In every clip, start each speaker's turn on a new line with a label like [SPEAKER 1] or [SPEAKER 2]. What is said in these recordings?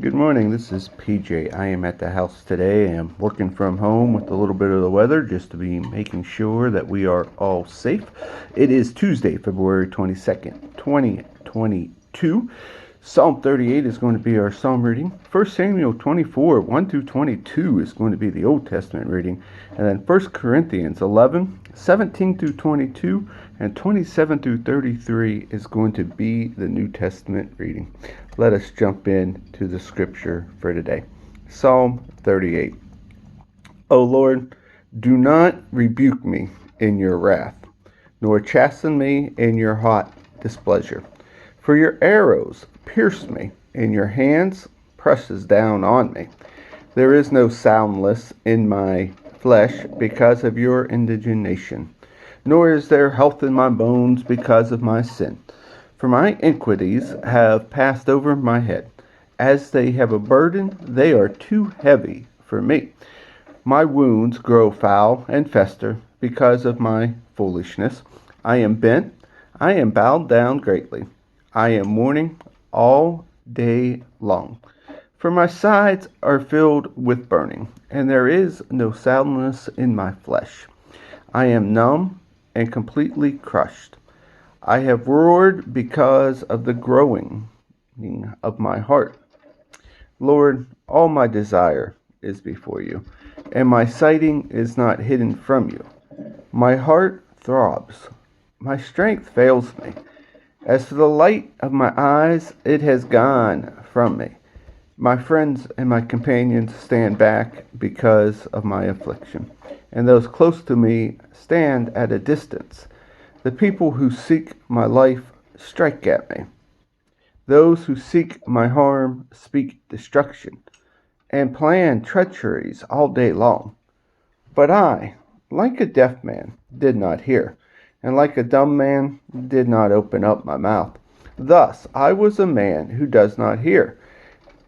[SPEAKER 1] Good morning. This is PJ. I am at the house today. I'm working from home with a little bit of the weather just to be making sure that we are all safe. It is Tuesday, February 22nd, 2022. Psalm 38 is going to be our psalm reading. 1 Samuel 24, 1 through 22 is going to be the Old Testament reading. And then 1 Corinthians 11, 17 through 22, and 27 through 33 is going to be the New Testament reading. Let us jump into the scripture for today. Psalm 38. O Lord, do not rebuke me in your wrath, nor chasten me in your hot displeasure. For your arrows pierce me, and your hands presses down on me. There is no soundness in my flesh because of your indignation, nor is there health in my bones because of my sin. For my iniquities have passed over my head. As they have a burden, they are too heavy for me. My wounds grow foul and fester because of my foolishness. I am bent, I am bowed down greatly. I am mourning all day long. For my sides are filled with burning, and there is no soundness in my flesh. I am numb and completely crushed. I have roared because of the groaning of my heart. Lord, all my desire is before you, and my sighting is not hidden from you. My heart throbs. My strength fails me. As for the light of my eyes, it has gone from me. My friends and my companions stand back because of my affliction, and those close to me stand at a distance. The people who seek my life strike at me. Those who seek my harm speak destruction, and plan treacheries all day long. But I, like a deaf man, did not hear, and like a dumb man, did not open up my mouth. Thus I was a man who does not hear,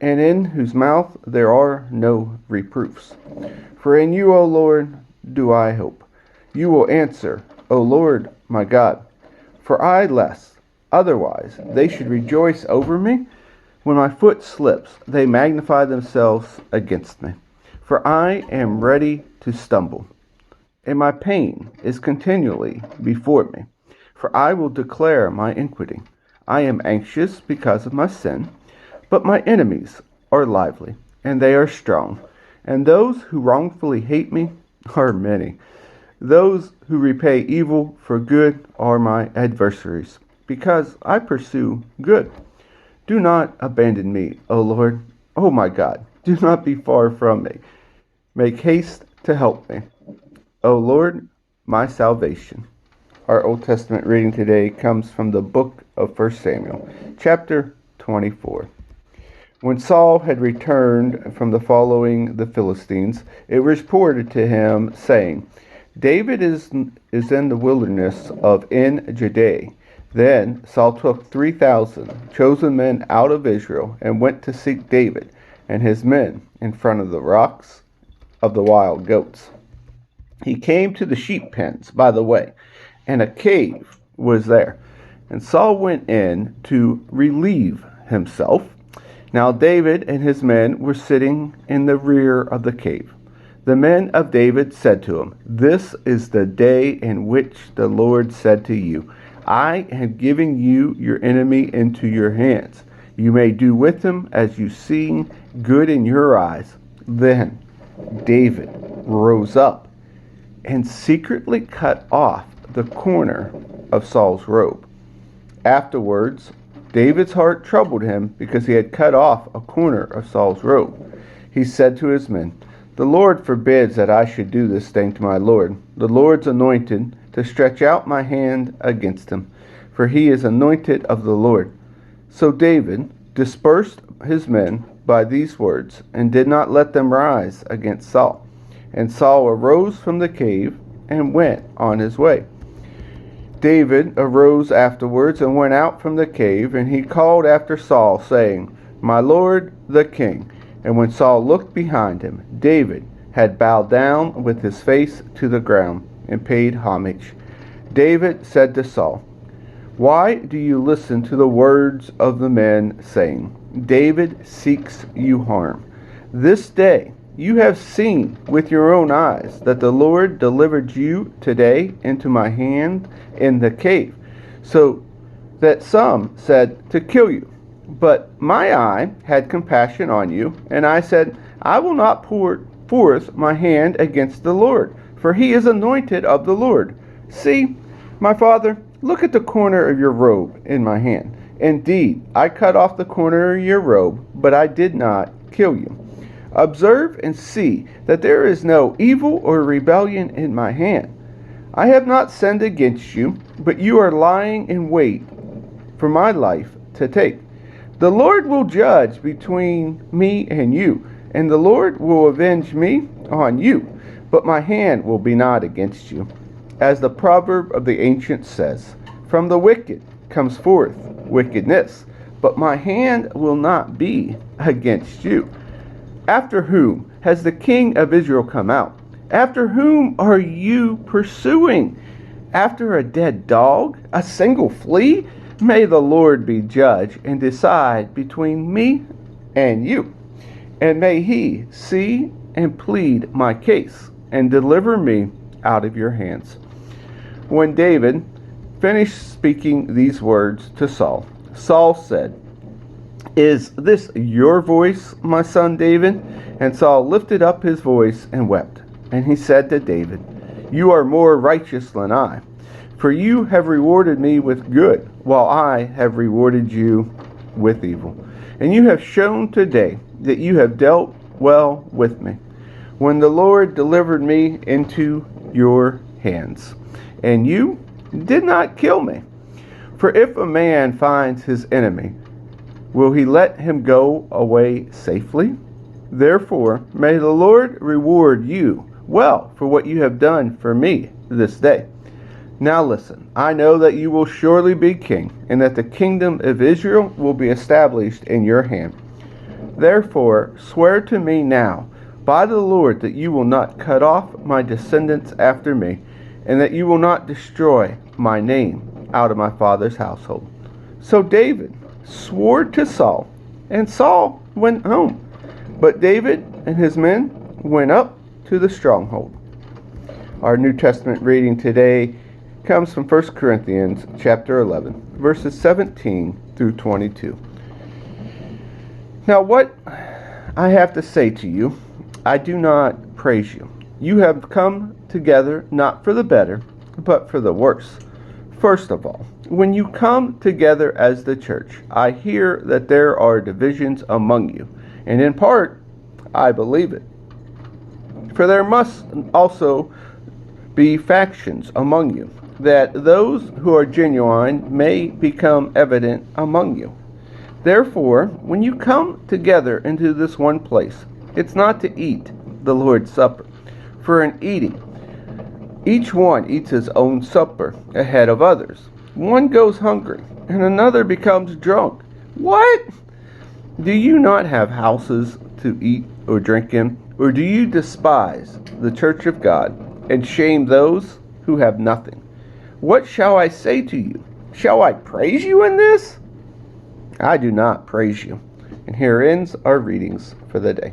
[SPEAKER 1] and in whose mouth there are no reproofs. For in you, O Lord, do I hope. You will answer, O Lord my God. For I lest, otherwise they should rejoice over me. When my foot slips, they magnify themselves against me. For I am ready to stumble, and my pain is continually before me. For I will declare my iniquity. I am anxious because of my sin, but my enemies are lively, and they are strong, and those who wrongfully hate me are many. Those who repay evil for good are my adversaries, because I pursue good. Do not abandon me, O Lord. O my God, do not be far from me. Make haste to help me. O Lord, my salvation. Our Old Testament reading today comes from the book of 1 Samuel, chapter 24. When Saul had returned from the following the Philistines, it was reported to him, saying, David is in the wilderness of En-Gedi. Then Saul took 3,000 chosen men out of Israel and went to seek David and his men in front of the rocks of the wild goats. He came to the sheep pens by the way, and a cave was there. And Saul went in to relieve himself. Now David and his men were sitting in the rear of the cave. The men of David said to him, This is the day in which the Lord said to you, I am giving you your enemy into your hands. You may do with him as you see good in your eyes. Then David rose up and secretly cut off the corner of Saul's robe. Afterwards, David's heart troubled him because he had cut off a corner of Saul's robe. He said to his men, The Lord forbids that I should do this thing to my Lord, the Lord's anointed, to stretch out my hand against him, for he is anointed of the Lord. So David dispersed his men by these words, and did not let them rise against Saul. And Saul arose from the cave and went on his way. David arose afterwards and went out from the cave, and he called after Saul, saying, My lord the king. And when Saul looked behind him, David had bowed down with his face to the ground and paid homage. David said to Saul, Why do you listen to the words of the men, saying, David seeks you harm. This day you have seen with your own eyes that the Lord delivered you today into my hand in the cave, so that some said to kill you. But my eye had compassion on you, and I said, I will not pour forth my hand against the Lord, for he is anointed of the Lord. See, my father, look at the corner of your robe in my hand. Indeed, I cut off the corner of your robe, but I did not kill you. Observe and see that there is no evil or rebellion in my hand. I have not sinned against you, but you are lying in wait for my life to take. The Lord will judge between me and you, and the Lord will avenge me on you, but my hand will be not against you. As the proverb of the ancients says, from the wicked comes forth wickedness, but my hand will not be against you. After whom has the king of Israel come out? After whom are you pursuing? After a dead dog? A single flea? May the Lord be judge and decide between me and you. And may he see and plead my case and deliver me out of your hands. When David finished speaking these words to Saul, Saul said, Is this your voice, my son David? And Saul lifted up his voice and wept. And he said to David, You are more righteous than I, for you have rewarded me with good, while I have rewarded you with evil. And you have shown today that you have dealt well with me, when the Lord delivered me into your hands, and you did not kill me. For if a man finds his enemy, will he let him go away safely? Therefore, may the Lord reward you well for what you have done for me this day. Now listen, I know that you will surely be king, and that the kingdom of Israel will be established in your hand. Therefore, swear to me now by the Lord that you will not cut off my descendants after me, and that you will not destroy my name out of my father's household. So David swore to Saul, and Saul went home. But David and his men went up to the stronghold. Our New Testament reading today comes from 1 Corinthians chapter 11, verses 17 through 22. Now what I have to say to you, I do not praise you. You have come together not for the better, but for the worse. First of all, when you come together as the church, I hear that there are divisions among you, and in part, I believe it. For there must also be factions among you, that those who are genuine may become evident among you. Therefore, when you come together into this one place, it's not to eat the Lord's Supper. For in eating, each one eats his own supper ahead of others. One goes hungry, and another becomes drunk. What? Do you not have houses to eat or drink in? Or do you despise the church of God and shame those who have nothing? What shall I say to you? Shall I praise you in this? I do not praise you. And here ends our readings for the day.